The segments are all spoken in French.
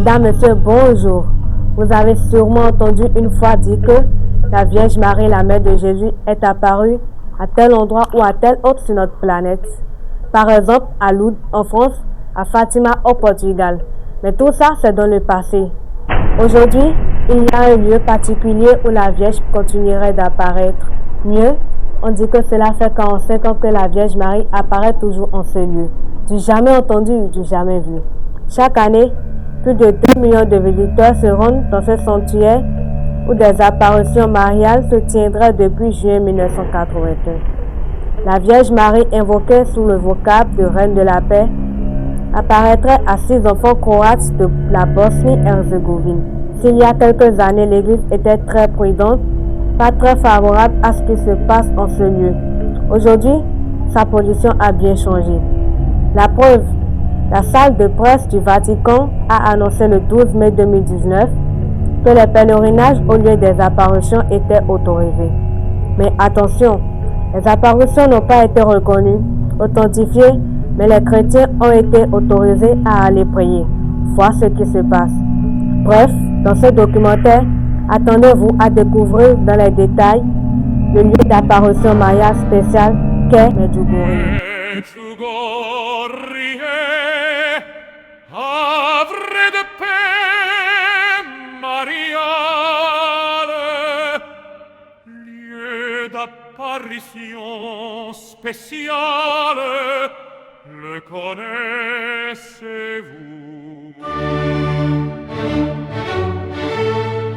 Mesdames, Messieurs, bonjour. Vous avez sûrement entendu une fois dire que la Vierge Marie, la mère de Jésus, est apparue à tel endroit ou à tel autre sur notre planète. Par exemple, à Lourdes en France, à Fatima au Portugal. Mais tout ça, c'est dans le passé. Aujourd'hui, il y a un lieu particulier où la Vierge continuerait d'apparaître. Mieux, on dit que cela fait 45 ans que la Vierge Marie apparaît toujours en ce lieu. Du jamais entendu, du jamais vu. Chaque année, plus de 2 millions de visiteurs se rendent dans ce sanctuaire où des apparitions mariales se tiendraient depuis juin 1981. La Vierge Marie, invoquée sous le vocable de Reine de la Paix, apparaîtrait à 6 enfants croates de la Bosnie-Herzégovine. S'il y a quelques années, l'Église était très prudente, pas très favorable à ce qui se passe en ce lieu. Aujourd'hui, sa position a bien changé. La preuve, la salle de presse du Vatican a annoncé le 12 mai 2019 que les pèlerinages au lieu des apparitions étaient autorisés. Mais attention, les apparitions n'ont pas été reconnues, authentifiées, mais les chrétiens ont été autorisés à aller prier. Voir ce qui se passe. Bref, dans ce documentaire, attendez-vous à découvrir dans les détails le lieu d'apparition mariale spéciale qu'est Medjugorje. Havre de paix mariale, lieu d'apparition spéciale, le connaissez-vous?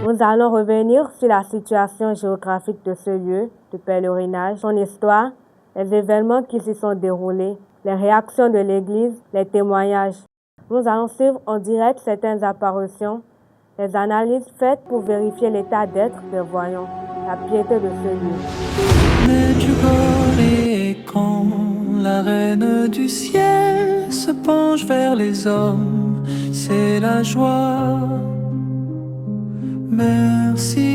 Nous allons revenir sur la situation géographique de ce lieu de pèlerinage, son histoire, les événements qui s'y sont déroulés, les réactions de l'Église, les témoignages. Nous allons suivre en direct certaines apparitions, les analyses faites pour vérifier l'état d'être des voyants, la piété de ce lieu. Medjugorje, quand la reine du ciel se penche vers les hommes, c'est la joie. Merci